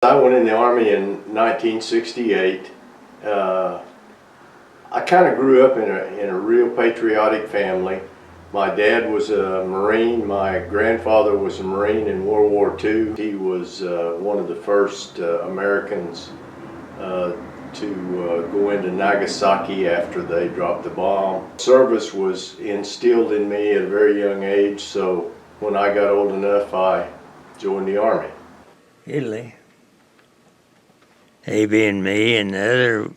I went in the Army in 1968. I kind of grew up in a real patriotic family. My dad was a Marine. My grandfather was a Marine in World War II. He was one of the first Americans to go into Nagasaki after they dropped the bomb. Service was instilled in me at a very young age, so when I got old enough, I joined the Army. Italy. A being me, and the other,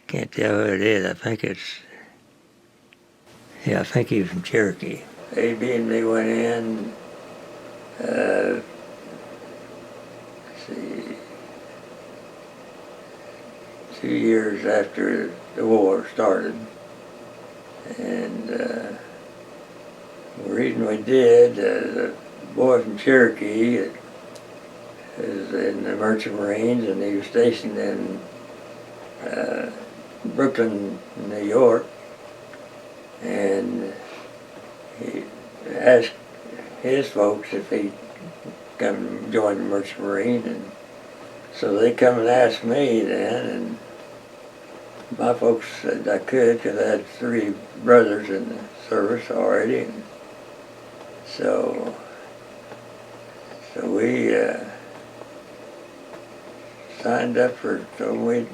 can't tell who it is. I think I think he was from Cherokee. A being me went in, let's see, 2 years after the war started. And the reason we did, the boy from Cherokee is in the Merchant Marines, and he was stationed in Brooklyn, New York, and he asked his folks if he'd come and join the Merchant Marine, and so they come and asked me then, and my folks said I could because I had 3 brothers in the service already, and so we signed up so we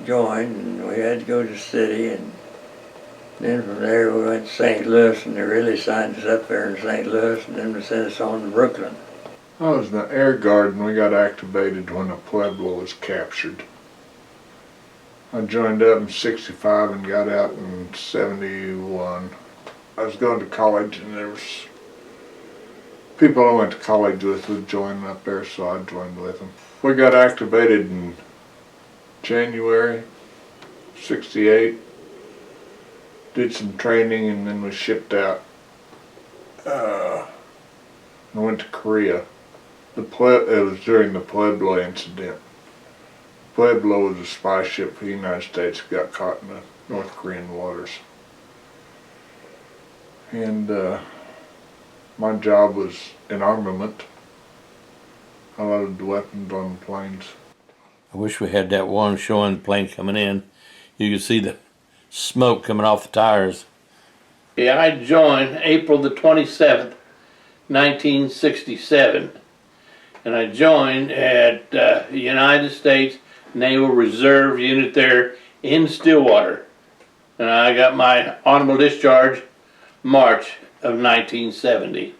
joined, and we had to go to the city, and then from there we went to St. Louis, and they really signed us up there in St. Louis, and then they sent us on to Brooklyn. I was in the Air Guard, and we got activated when the Pueblo was captured. I joined up in '65 and got out in '71. I was going to college, and there was people I went to college with would join up there, so I joined with them. We got activated in January '68, did some training, and then we shipped out and went to Korea. It was during the Pueblo incident. Pueblo was a spy ship for the United States that got caught in the North Korean waters. And my job was in armament. I loaded the weapons on the planes. I wish we had that one showing the plane coming in. You could see the smoke coming off the tires. Yeah, I joined April the 27th, 1967. And I joined at the United States Naval Reserve Unit there in Stillwater. And I got my honorable discharge March of 1970.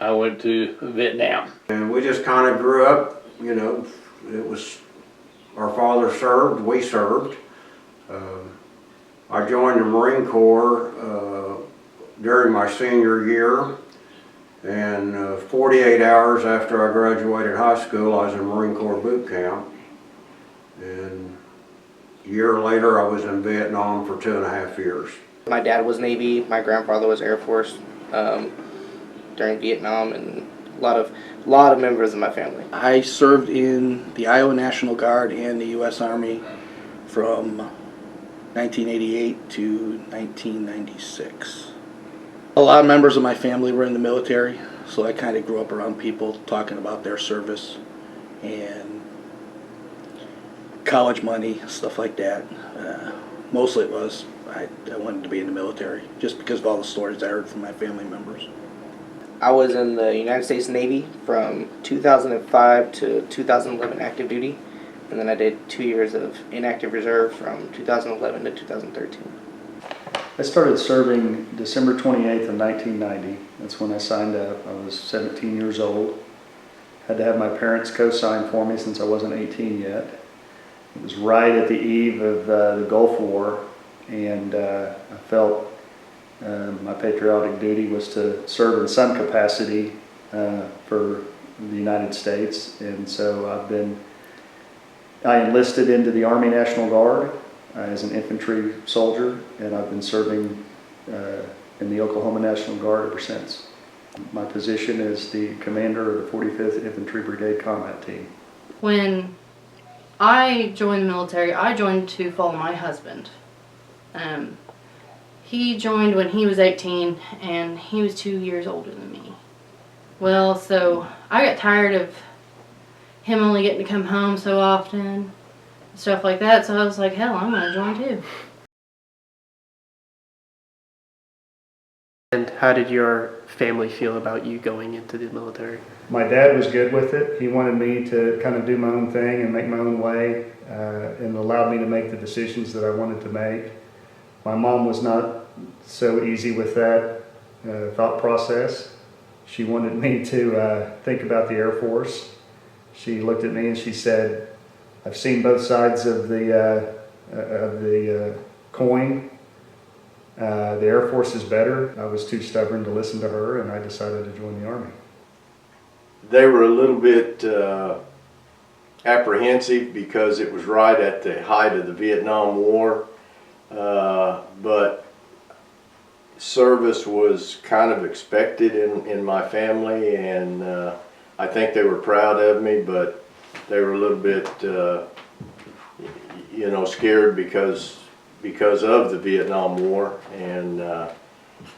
I went to Vietnam. And we just kind of grew up, you know, it was, our father served, we served. I joined the Marine Corps during my senior year, and 48 hours after I graduated high school, I was in Marine Corps boot camp. And a year later, I was in Vietnam for 2.5 years. My dad was Navy, my grandfather was Air Force during Vietnam, and a lot of members of my family. I served in the Iowa National Guard and the U.S. Army from 1988 to 1996. A lot of members of my family were in the military, so I kind of grew up around people talking about their service and college money, stuff like that. Mostly it was I wanted to be in the military just because of all the stories I heard from my family members. I was in the United States Navy from 2005 to 2011 active duty, and then I did 2 years of inactive reserve from 2011 to 2013. I started serving December 28th of 1990. That's when I signed up. I was 17 years old. Had to have my parents co-sign for me since I wasn't 18 yet. It was right at the eve of the Gulf War, and I felt my patriotic duty was to serve in some capacity for the United States, and so I enlisted into the Army National Guard as an infantry soldier, and I've been serving in the Oklahoma National Guard ever since. My position is the commander of the 45th Infantry Brigade Combat Team. When I joined the military, I joined to follow my husband. He joined when he was 18, and he was 2 years older than me. Well, so I got tired of him only getting to come home so often, stuff like that. So I was like, hell, I'm gonna join too. And how did your family feel about you going into the military? My dad was good with it. He wanted me to kind of do my own thing and make my own way, and allowed me to make the decisions that I wanted to make. My mom was not so easy with that thought process. She wanted me to think about the Air Force. She looked at me and she said, I've seen both sides of the coin. The Air Force is better. I was too stubborn to listen to her, and I decided to join the Army. They were a little bit apprehensive because it was right at the height of the Vietnam War, but service was kind of expected in my family, and I think they were proud of me, but they were a little bit, you know, scared because of the Vietnam War. And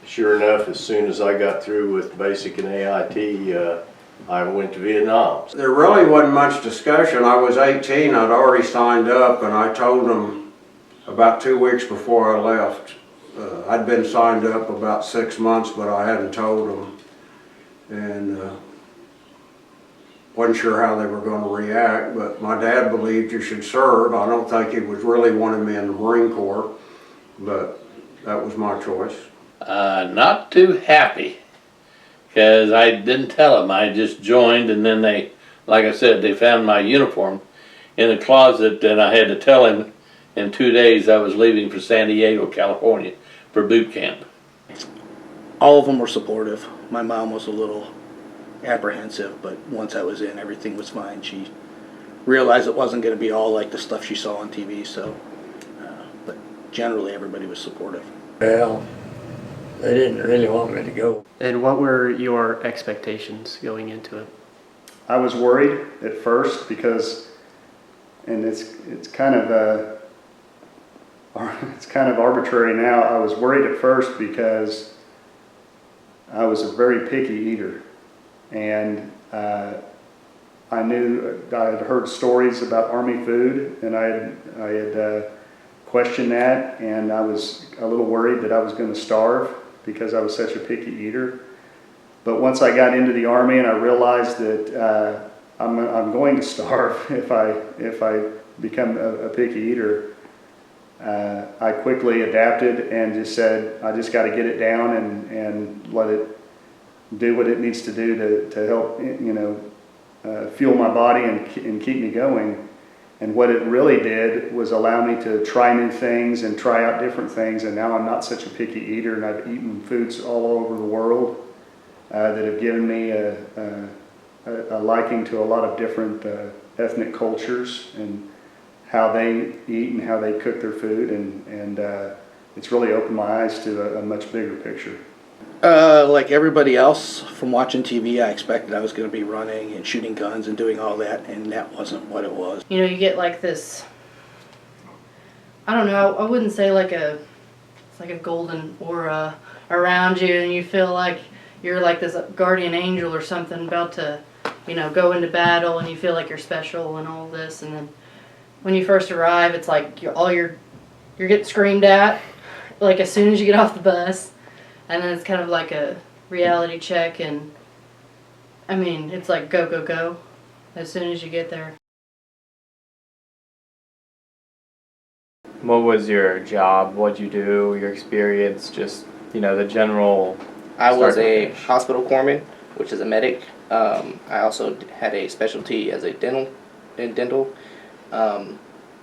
sure enough, as soon as I got through with basic and AIT, I went to Vietnam. There really wasn't much discussion. I was 18, I'd already signed up, and I told them about 2 weeks before I left. I'd been signed up about 6 months, but I hadn't told them. And wasn't sure how they were going to react, but my dad believed you should serve. I don't think he was really wanting me in the Marine Corps, but that was my choice. Not too happy, because I didn't tell them. I just joined, and then they, like I said, they found my uniform in the closet, and I had to tell him in 2 days I was leaving for San Diego, California for boot camp. All of them were supportive. My mom was a little apprehensive, but once I was in, everything was fine. She realized it wasn't going to be all like the stuff she saw on TV, so, but generally everybody was supportive. Well, they didn't really want me to go. And what were your expectations going into it? I was worried at first because, and it's kind of arbitrary now. I was worried at first because I was a very picky eater, and I knew I had heard stories about Army food, and I had questioned that, and I was a little worried that I was going to starve because I was such a picky eater. But once I got into the Army and I realized that I'm going to starve if I become a picky eater, I quickly adapted and just said, I just got to get it down and let it do what it needs to do to help, you know, fuel my body and keep me going. And what it really did was allow me to try new things and try out different things. And now I'm not such a picky eater, and I've eaten foods all over the world that have given me a liking to a lot of different ethnic cultures and how they eat and how they cook their food. And it's really opened my eyes to a much bigger picture. Like everybody else from watching TV, I expected I was going to be running and shooting guns and doing all that, and that wasn't what it was. You know, you get like this, I don't know, I wouldn't say it's like a golden aura around you, and you feel like you're like this guardian angel or something about to, you know, go into battle, and you feel like you're special and all this. And then when you first arrive, it's like you're getting screamed at, like as soon as you get off the bus. And then it's kind of like a reality check, and I mean, it's like go, go, go as soon as you get there. What was your job? What'd you do? Your experience? Just, you know, the general. I was a hospital corpsman, which is a medic. I also had a specialty as a dental,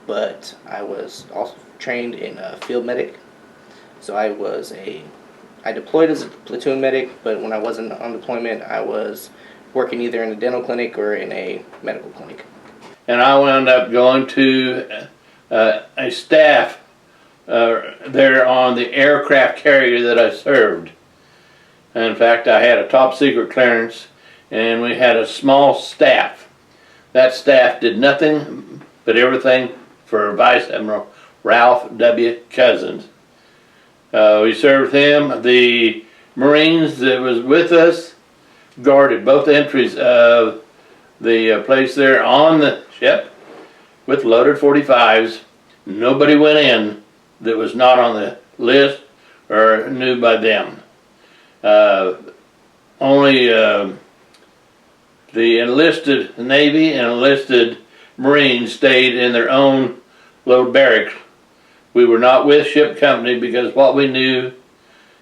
but I was also trained in a field medic. So I deployed as a platoon medic, but when I wasn't on deployment, I was working either in a dental clinic or in a medical clinic. And I wound up going to a staff there on the aircraft carrier that I served. In fact, I had a top secret clearance, and we had a small staff. That staff did nothing but everything for Vice Admiral Ralph W. Cousins. We served him. The Marines that was with us guarded both entries of the place there on the ship with loaded 45s. Nobody went in that was not on the list or knew by them. Only the enlisted Navy and enlisted Marines stayed in their own little barracks. We were not with ship company because what we knew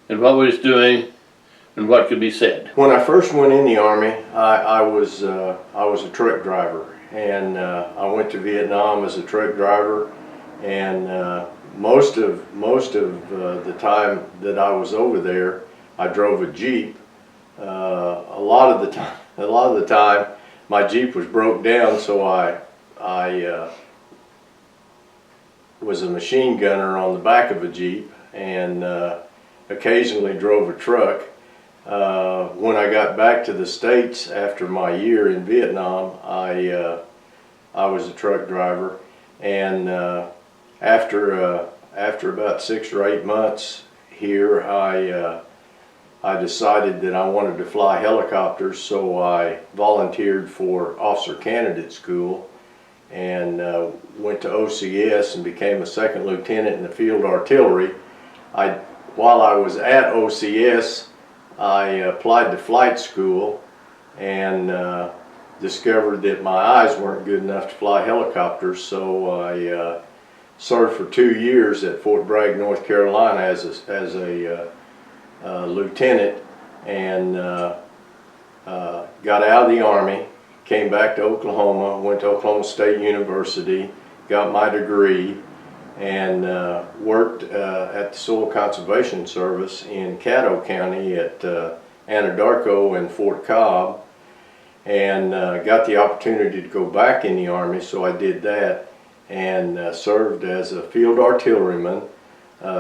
and what we was doing and what could be said. When I first went in the Army, I was a truck driver, and I went to Vietnam as a truck driver, and most of the time that I was over there, I drove a Jeep. A lot of the time, my Jeep was broke down, so I was a machine gunner on the back of a Jeep, and occasionally drove a truck. When I got back to the States after my year in Vietnam, I was a truck driver, and after about 6 or 8 months here, I decided that I wanted to fly helicopters, so I volunteered for officer candidate school and went to OCS and became a second lieutenant in the field artillery. While I was at OCS, I applied to flight school and discovered that my eyes weren't good enough to fly helicopters, so I served for 2 years at Fort Bragg, North Carolina as a lieutenant, and got out of the Army, came back to Oklahoma, went to Oklahoma State University, got my degree, and worked at the Soil Conservation Service in Caddo County at Anadarko and Fort Cobb, and got the opportunity to go back in the Army, so I did that and served as a field artilleryman.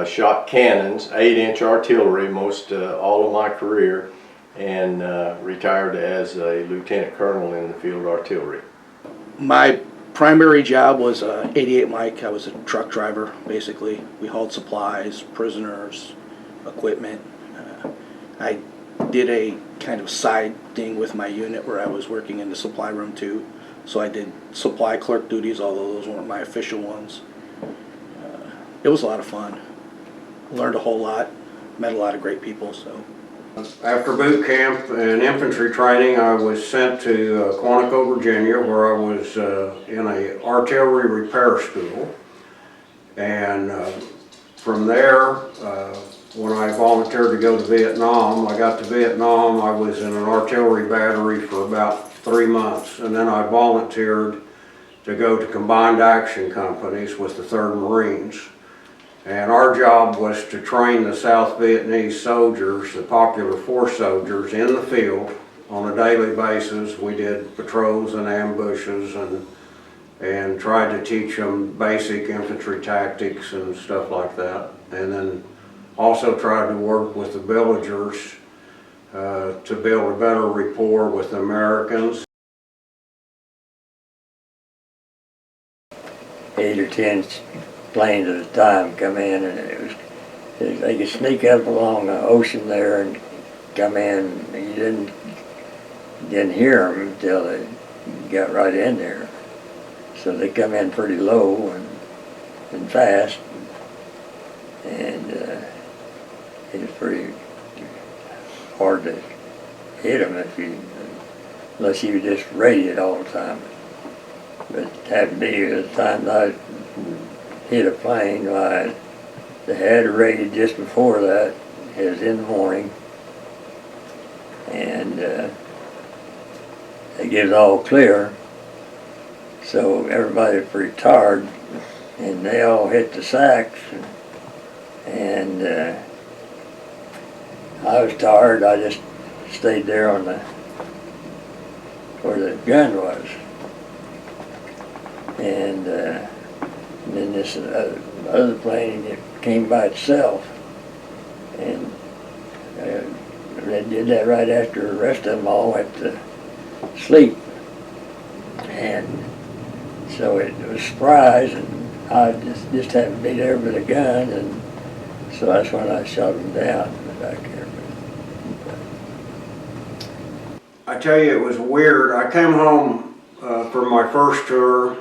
Shot cannons, 8-inch artillery most all of my career, and retired as a lieutenant colonel in the field artillery. My primary job was 88 Mike. I was a truck driver, basically. We hauled supplies, prisoners, equipment. I did a kind of side thing with my unit where I was working in the supply room too. So I did supply clerk duties, although those weren't my official ones. It was a lot of fun. Learned a whole lot, met a lot of great people. So, After boot camp and infantry training, I was sent to Quantico, Virginia, where I was in a artillery repair school. And from there, when I volunteered to go to Vietnam, I got to Vietnam, I was in an artillery battery for about 3 months, and then I volunteered to go to combined action companies with the 3rd Marines. And our job was to train the South Vietnamese soldiers, the Popular Force soldiers, in the field on a daily basis. We did patrols and ambushes and tried to teach them basic infantry tactics and stuff like that. And then also tried to work with the villagers to build a better rapport with the Americans. 8 or 10 planes at a time come in, and they could sneak up along the ocean there and come in. You didn't hear them until they got right in there. So they come in pretty low and fast, and it was pretty hard to hit them unless you just raided all the time. But it happened to be the time I hit a plane, they had raided just before that. It was in the morning, and they get it all clear, so everybody was pretty tired, and they all hit the sacks, and I was tired. I just stayed there on where the gun was, and then this other plane, it came by itself, and they did that right after the rest of them all went to sleep. And so it was a surprise, and I just happened to be there with a gun, and so that's when I shot them down back there. I tell you, it was weird. I came home for my first tour.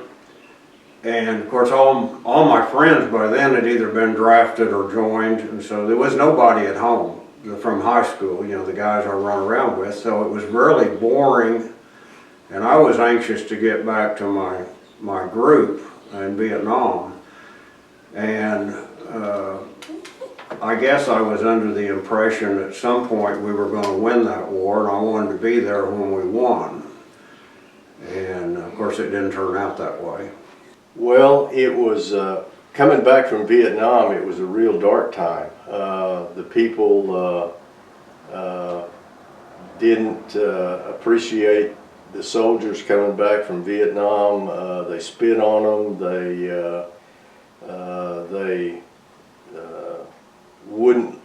And of course, all my friends by then had either been drafted or joined, and so there was nobody at home from high school, you know, the guys I run around with. So it was really boring, and I was anxious to get back to my group in Vietnam. And I guess I was under the impression at some point we were going to win that war, and I wanted to be there when we won. And of course, it didn't turn out that way. Well, it was coming back from Vietnam. It was a real dark time. The people didn't appreciate the soldiers coming back from Vietnam. They spit on them. They wouldn't.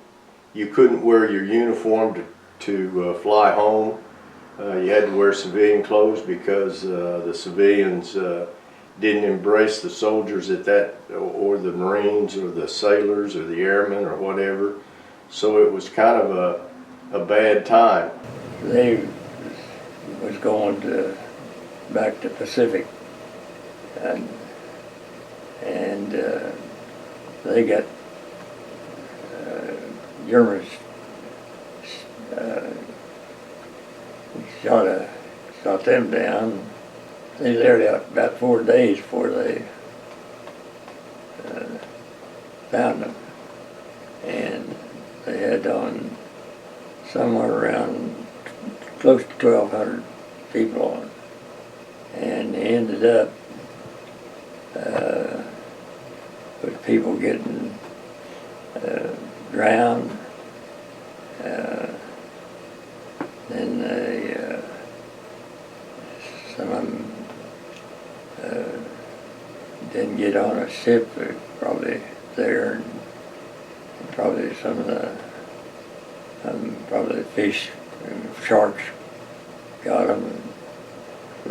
You couldn't wear your uniform to fly home. You had to wear civilian clothes because the civilians didn't embrace the soldiers at that, or the Marines, or the sailors, or the airmen, or whatever. So it was kind of a bad time. They was going back to Pacific, and they got Germans shot them down. They lived out about 4 days before they found them, and they had on somewhere around close to 1,200 people on, and they ended up with people getting drowned. Then some of them didn't get on a ship, probably there, and probably some of the probably fish and sharks got them, and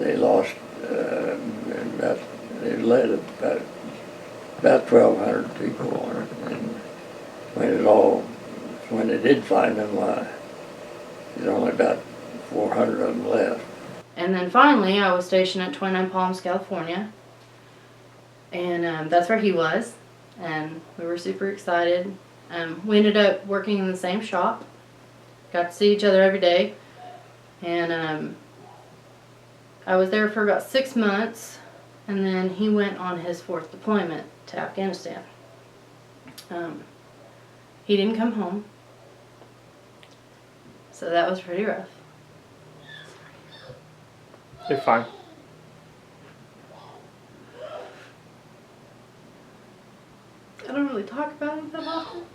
they lost they led about 1,200 people on it, and when they did find them, there's only about 400 of them left. And then finally, I was stationed at 29 Palms, California, and that's where he was, and we were super excited. We ended up working in the same shop, got to see each other every day, and I was there for about 6 months, and then he went on his 4th deployment to Afghanistan. He didn't come home, so that was pretty rough. You're fine. I don't really talk about it that often.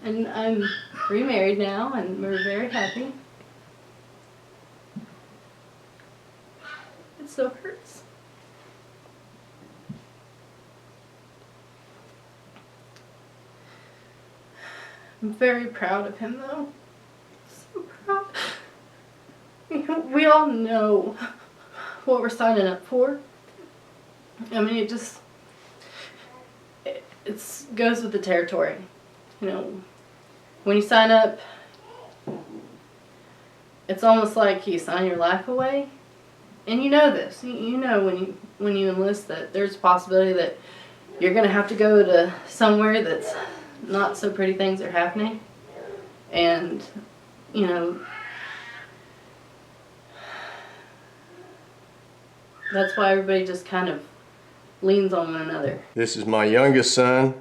And I'm remarried now, and we're very happy. It still hurts. I'm very proud of him, though. So proud. We all know what we're signing up for. I mean, it goes with the territory. You know, when you sign up, it's almost like you sign your life away. And you know this. You know when you enlist that there's a possibility that you're going to have to go to somewhere that's not so pretty things are happening. And, you know, that's why everybody just kind of leans on one another. This is my youngest son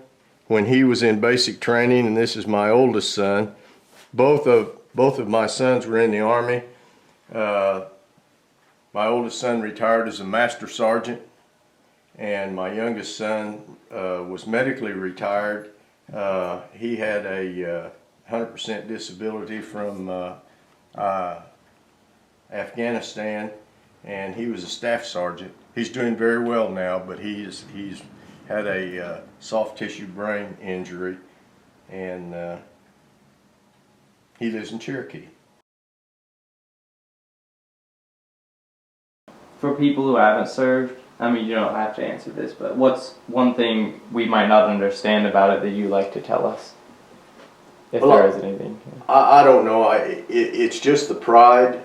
when he was in basic training, and this is my oldest son. Both of my sons were in the Army. My oldest son retired as a master sergeant, and my youngest son was medically retired. He had a 100% disability from Afghanistan, and he was a staff sergeant. He's doing very well now, but he's had a soft tissue brain injury, and he lives in Cherokee. For people who haven't served, I mean, you don't have to answer this, but what's one thing we might not understand about it that you like to tell us? If there is anything. I don't know. It's just the pride.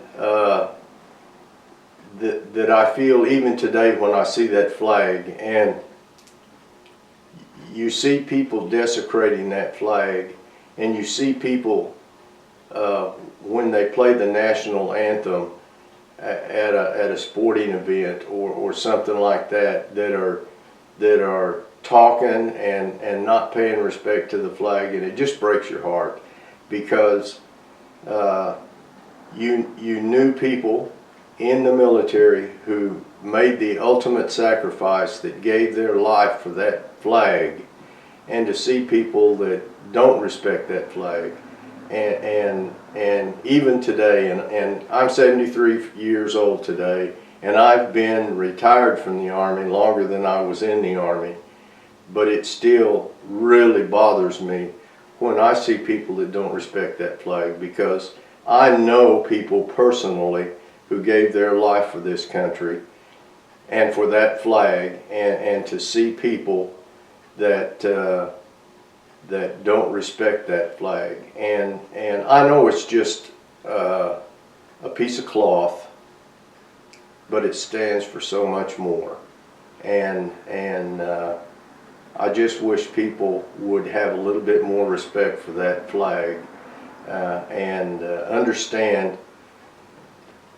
that I feel even today when I see that flag, and you see people desecrating that flag, and you see people when they play the national anthem at a sporting event or something like that, that are talking and not paying respect to the flag, and it just breaks your heart, because you knew people in the military who made the ultimate sacrifice, that gave their life for that flag, and to see people that don't respect that flag, and even today, and I'm 73 years old today, and I've been retired from the Army longer than I was in the Army, but it still really bothers me when I see people that don't respect that flag, because I know people personally who gave their life for this country and for that flag, and to see people that that don't respect that flag, and I know it's just a piece of cloth, but it stands for so much more, and I just wish people would have a little bit more respect for that flag, and understand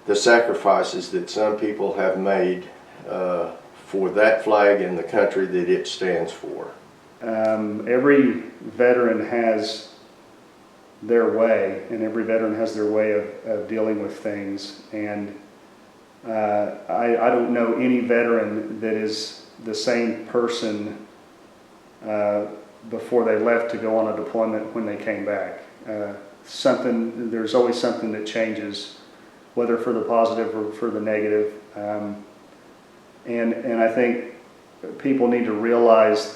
the sacrifices that some people have made for that flag and the country that it stands for. Every veteran has their way, and every veteran has their way of dealing with things, and I don't know any veteran that is the same person before they left to go on a deployment when they came back. There's always something that changes, whether for the positive or for the negative, and I think people need to realize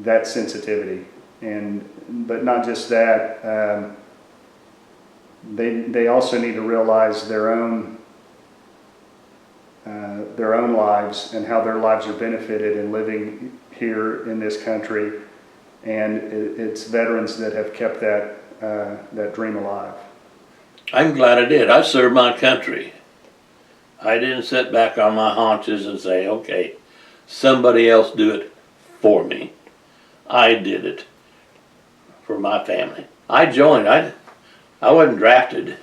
that sensitivity, but not just that. They also need to realize their own lives and how their lives are benefited in living here in this country, and it's veterans that have kept that dream alive. I'm glad I did. I served my country. I didn't sit back on my haunches and say, okay, somebody else do it for me. I did it for my family. I joined. I wasn't drafted.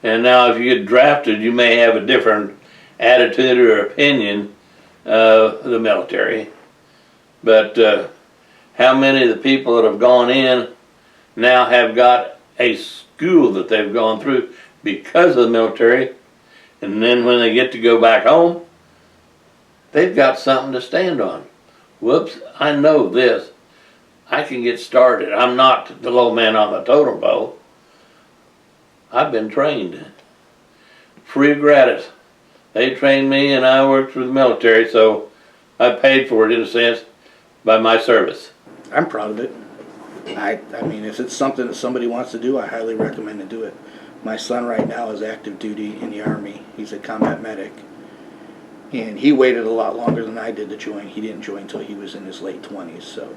And now if you get drafted, you may have a different attitude or opinion of the military. But how many of the people that have gone in now have got a school that they've gone through because of the military, and then when they get to go back home, they've got something to stand on. Whoops, I know this. I can get started. I'm not the low man on the totem pole. I've been trained. Free of gratis. They trained me and I worked for the military, so I paid for it in a sense by my service. I'm proud of it. I mean, if it's something that somebody wants to do, I highly recommend to do it. My son right now is active duty in the Army. He's a combat medic. And he waited a lot longer than I did to join. He didn't join until he was in his late 20s. So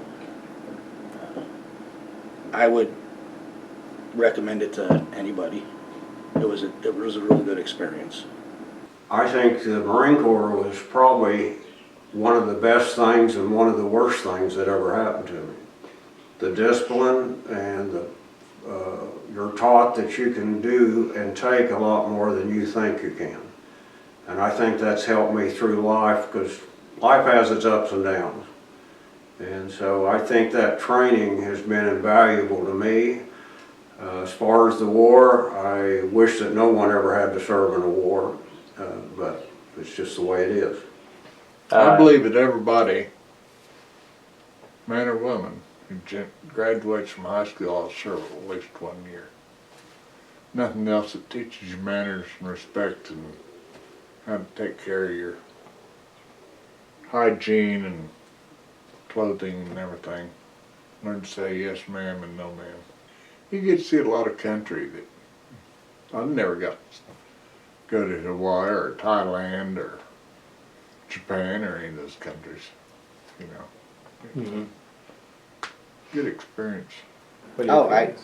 I would recommend it to anybody. It was a really good experience. I think the Marine Corps was probably one of the best things and one of the worst things that ever happened to me. The discipline and you're taught that you can do and take a lot more than you think you can. And I think that's helped me through life, because life has its ups and downs. And so I think that training has been invaluable to me. As far as the war, I wish that no one ever had to serve in a war, but it's just the way it is. I believe that everybody, man or woman, who graduates from high school ought to serve at least 1 year. Nothing else that teaches you manners and respect and how to take care of your hygiene and clothing and everything. Learn to say yes ma'am and no ma'am. You get to see a lot of country that I never got to go to Hawaii or Thailand or Japan or any of those countries, you know. Mm-hmm. Good experience. What are your Oh, feelings?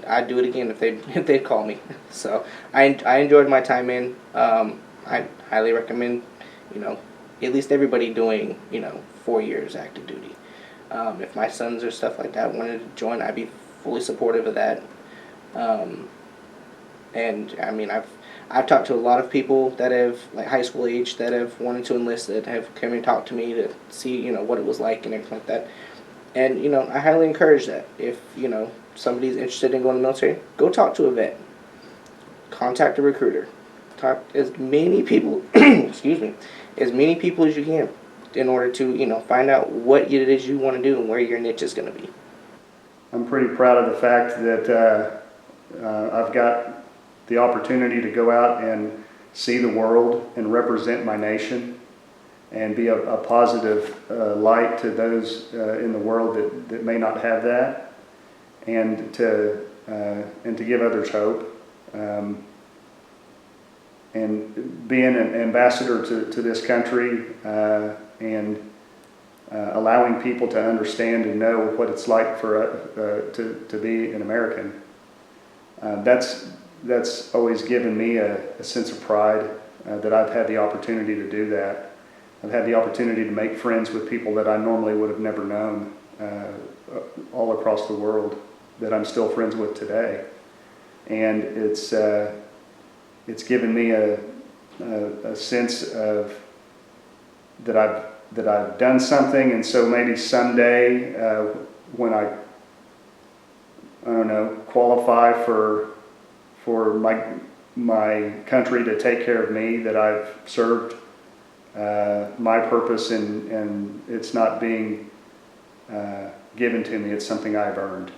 I'd do it again if they'd call me. So I enjoyed my time in. I highly recommend, you know, at least everybody doing, 4 years active duty. If my sons or stuff like that wanted to join, I'd be fully supportive of that. And I mean, I've talked to a lot of people that have, like, high school age, that have wanted to enlist, that have come and talked to me to see, what it was like and everything like that. And, I highly encourage that. If, somebody's interested in going to the military, go talk to a vet. Contact a recruiter. Talk as many people, excuse me, as many people as you can in order to, find out what it is you want to do and where your niche is going to be. I'm pretty proud of the fact that I've got the opportunity to go out and see the world and represent my nation and be a positive light to those in the world that may not have that, and to give others hope. And being an ambassador to this country and allowing people to understand and know what it's like for to be an American. That's always given me a sense of pride that I've had the opportunity to do that. I've had the opportunity to make friends with people that I normally would have never known all across the world, that I'm still friends with today. And it's given me a sense of that I've done something, and so maybe someday when I don't know, qualify for my country to take care of me, that I've served my purpose, and it's not being given to me. It's something I've earned.